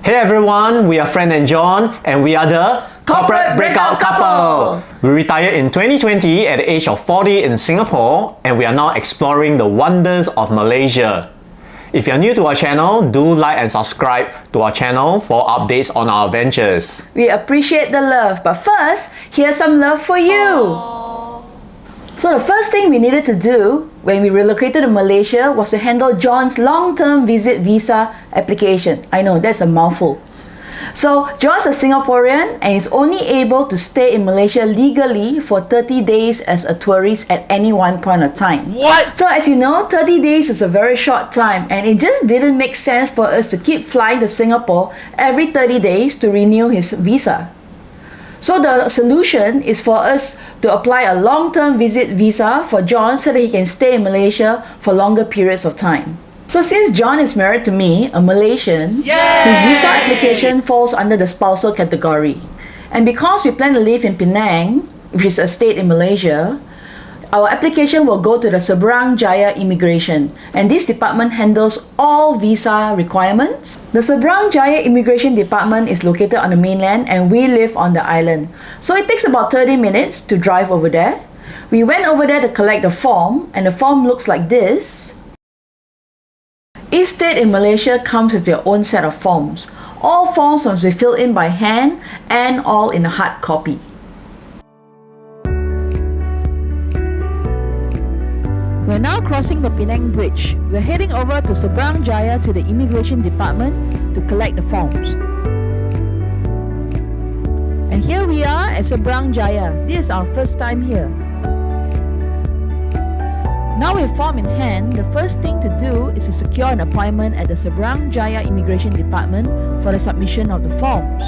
Hey everyone, we are Fran and John, and we are the Corporate Breakout Couple. We retired in 2020 at the age of 40 in Singapore, and we are now exploring the wonders of Malaysia. If you're new to our channel, do like and subscribe to our channel for updates on our adventures. We appreciate the love, but first, here's some love for you. So the first thing we needed to do when we relocated to Malaysia was to handle John's long-term visit visa application. I know, that's a mouthful. So John's a Singaporean and is only able to stay in Malaysia legally for 30 days as a tourist at any one point of time. What? So as you know, 30 days is a very short time, and it just didn't make sense for us to keep flying to Singapore every 30 days to renew his visa. So the solution is for us to apply a long-term visit visa for John so that he can stay in Malaysia for longer periods of time. So since John is married to me, a Malaysian, his visa application falls under the spousal category. And because we plan to live in Penang, which is a state in Malaysia, our application will go to the Seberang Jaya Immigration, and this department handles all visa requirements. The Seberang Jaya Immigration Department is located on the mainland and we live on the island. So it takes about 30 minutes to drive over there. We went over there to collect the form, and the form looks like this. Each state in Malaysia comes with their own set of forms. All forms must be filled in by hand and all in a hard copy. We're now crossing the Penang Bridge. We're heading over to Seberang Jaya to the Immigration Department to collect the forms. And here we are at Seberang Jaya. This is our first time here. Now with form in hand, the first thing to do is to secure an appointment at the Seberang Jaya Immigration Department for the submission of the forms.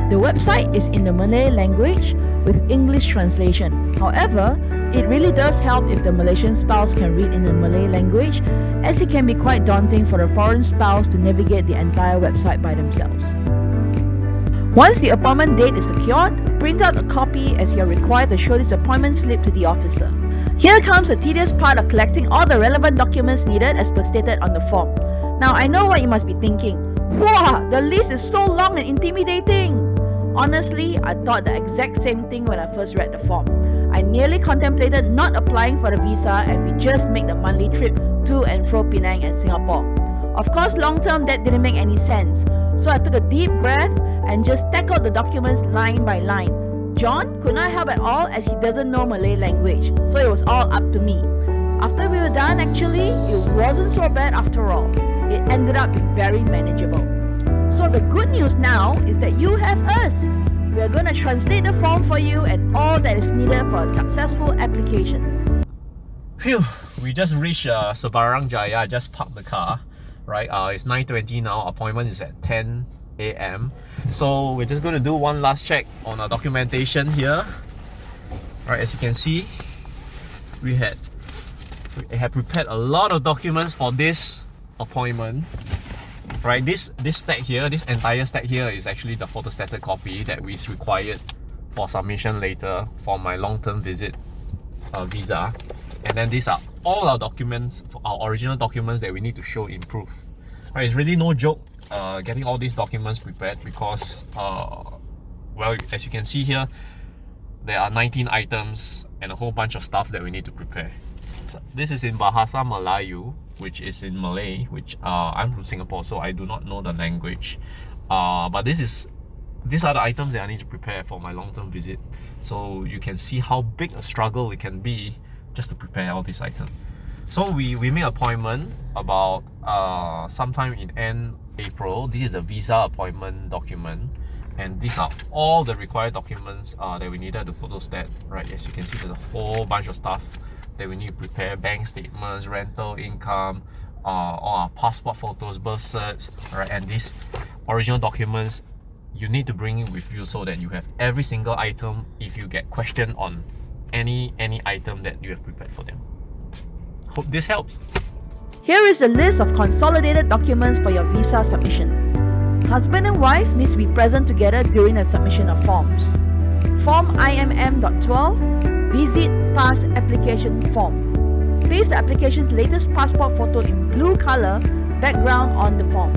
The website is in the Malay language with English translation. However, it really does help if the Malaysian spouse can read in the Malay language, as it can be quite daunting for a foreign spouse to navigate the entire website by themselves. Once the appointment date is secured, print out a copy as you are required to show this appointment slip to the officer. Here comes the tedious part of collecting all the relevant documents needed as per stated on the form. Now I know what you must be thinking. Wow, the list is so long and intimidating! Honestly, I thought the exact same thing when I first read the form. I nearly contemplated not applying for the visa and we just make the monthly trip to and fro Penang and Singapore. Of course, long term that didn't make any sense. So I took a deep breath and just tackled the documents line by line. John could not help at all as he doesn't know Malay language, so it was all up to me. After we were done, actually, it wasn't so bad after all. It ended up being very manageable. So the good news now is that you have us. We are going to translate the form for you and all that is needed for a successful application. Phew, we just reached Seberang Jaya. I just parked the car. Right, it's 9:20 now. Appointment is at 10 a.m. So we're just going to do one last check on our documentation here. Right, as you can see, we had prepared a lot of documents for this appointment. Right, this stack here, this entire stack here is actually the photostated copy that is required for submission later for my long-term visit visa. And then these are all our documents, our original documents that we need to show in proof. Right, it's really no joke getting all these documents prepared because, well, as you can see here, there are 19 items and a whole bunch of stuff that we need to prepare. This is in Bahasa Melayu, which is in Malay, which I'm from Singapore, so I do not know the language. But these are the items that I need to prepare for my long-term visit. So you can see how big a struggle it can be just to prepare all these items. So we made an appointment about sometime in end April. This is the visa appointment document, and these are all the required documents that we needed to photostat. Right, as you can see, there's a whole bunch of stuff that we need to prepare: bank statements, rental income, all our passport photos, birth certs, right? And these original documents you need to bring it with you so that you have every single item if you get questioned on any item that you have prepared for them. Hope this helps. Here is a list of consolidated documents for your visa submission. Husband and wife needs to be present together during the submission of forms. Form IMM.12 Visit Pass Application Form. Paste the application's latest passport photo in blue color background on the form.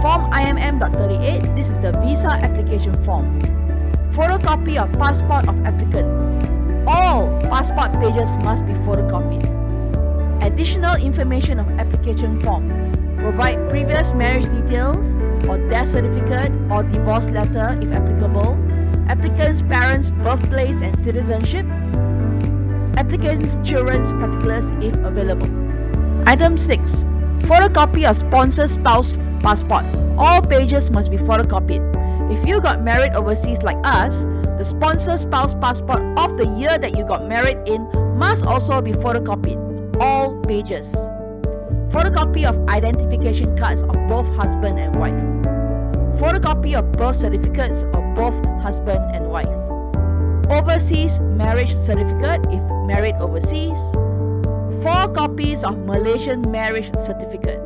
Form IMM.38, this is the visa application form. Photocopy of passport of applicant. All passport pages must be photocopied. Additional information of application form. Provide previous marriage details or death certificate or divorce letter if applicable. Applicant's parents' birthplace and citizenship. Applicant's children's particulars if available. Item 6. Photocopy of sponsor's spouse passport. All pages must be photocopied. If you got married overseas like us, the sponsor's spouse passport of the year that you got married in must also be photocopied. All pages. Photocopy of identification cards of both husband and wife. Photocopy of birth certificates of both husband and wife. Overseas marriage certificate if married overseas. 4 copies of Malaysian marriage certificate.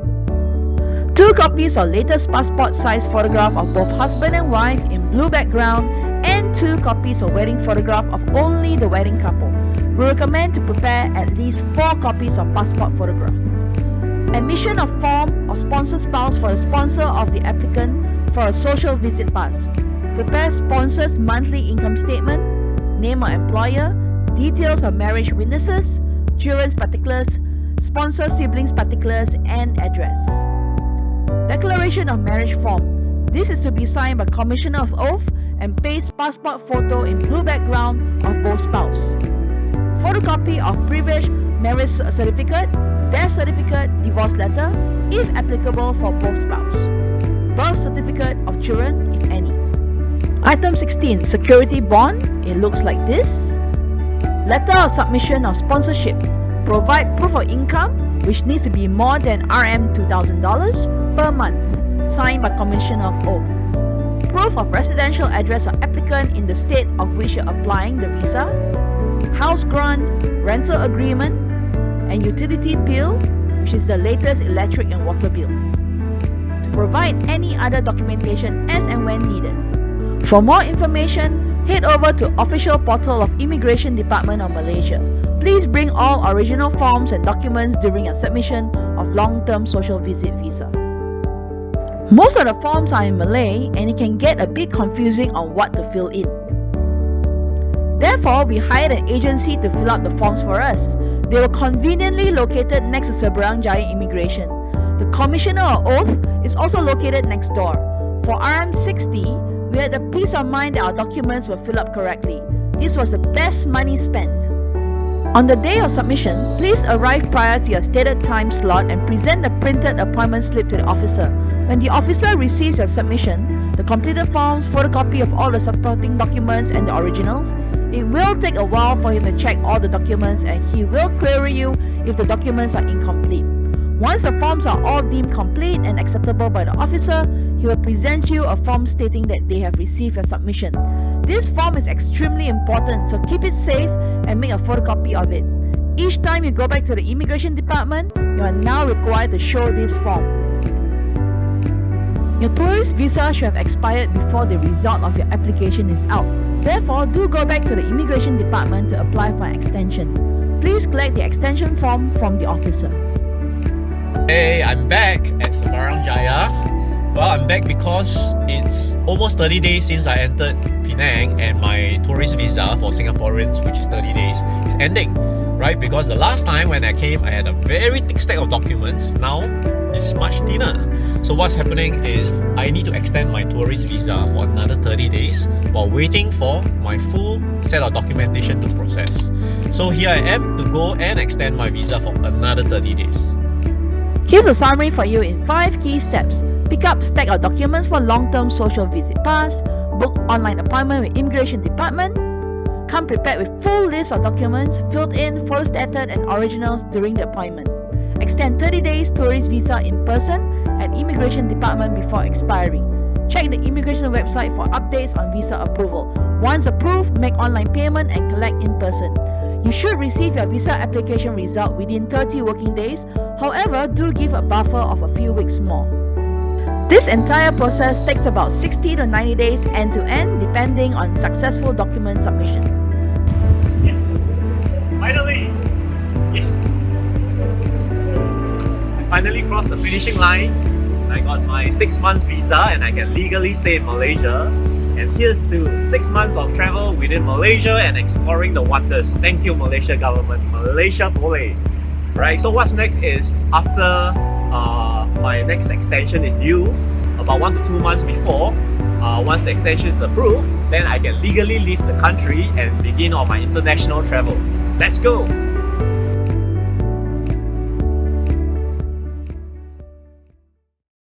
2 copies of latest passport size photograph of both husband and wife in blue background, and 2 copies of wedding photograph of only the wedding couple. We recommend to prepare at least 4 copies of passport photograph. Admission of form of sponsor spouse for the sponsor of the applicant for a social visit pass. Prepare sponsor's monthly income statement, name of employer, details of marriage witnesses, children's particulars, sponsor siblings particulars, and address. Declaration of marriage form. This is to be signed by Commissioner of Oath and paste passport photo in blue background of both spouse. Photocopy of previous marriage certificate, death certificate, divorce letter, if applicable for both spouse. Birth certificate of children, if any. Item 16. Security bond. It looks like this. Letter of submission of sponsorship. Provide proof of income, which needs to be more than $2,000 per month, signed by Commissioner of Oath. Proof of residential address of applicant in the state of which you're applying the visa. House grant, rental agreement, and utility bill, which is the latest electric and water bill. To provide any other documentation as and when needed. For more information, head over to official portal of Immigration Department of Malaysia. Please bring all original forms and documents during your submission of long-term social visit visa. Most of the forms are in Malay and it can get a bit confusing on what to fill in. Therefore, we hired an agency to fill out the forms for us. They were conveniently located next to Seberang Jaya Immigration. The Commissioner of Oath is also located next door. For RM60, we had the peace of mind that our documents were filled up correctly. This was the best money spent. On the day of submission, please arrive prior to your stated time slot and present the printed appointment slip to the officer. When the officer receives your submission, the completed forms, photocopy of all the supporting documents and the originals, it will take a while for him to check all the documents and he will query you if the documents are incomplete. Once the forms are all deemed complete and acceptable by the officer, he will present you a form stating that they have received your submission. This form is extremely important, so keep it safe and make a photocopy of it. Each time you go back to the immigration department, you are now required to show this form. Your tourist visa should have expired before the result of your application is out. Therefore, do go back to the immigration department to apply for an extension. Please collect the extension form from the officer. Hey, I'm back at Seberang Jaya. Well, I'm back because it's almost 30 days since I entered Penang and my tourist visa for Singaporeans, which is 30 days, is ending. Right? Because the last time when I came, I had a very thick stack of documents. Now, it's much thinner. So what's happening is I need to extend my tourist visa for another 30 days while waiting for my full set of documentation to process. So here I am to go and extend my visa for another 30 days. Here's a summary for you in 5 key steps. Pick up stack of documents for long-term social visit pass. Book online appointment with Immigration Department. Come prepared with full list of documents, filled in, photostated and originals during the appointment. Extend 30 days tourist visa in person at Immigration Department before expiry. Check the immigration website for updates on visa approval. Once approved, make online payment and collect in person. You should receive your visa application result within 30 working days. However, do give a buffer of a few weeks more. This entire process takes about 60 to 90 days end to end, depending on successful document submission. Yes! Finally! Yes! I finally crossed the finishing line. I got my 6-month visa and I can legally stay in Malaysia. And here's to 6 months of travel within Malaysia and exploring the wonders. Thank you, Malaysia government. Malaysia boleh. Right, so what's next is after my next extension is due, about 1 to 2 months before, once the extension is approved, then I can legally leave the country and begin on my international travel. Let's go!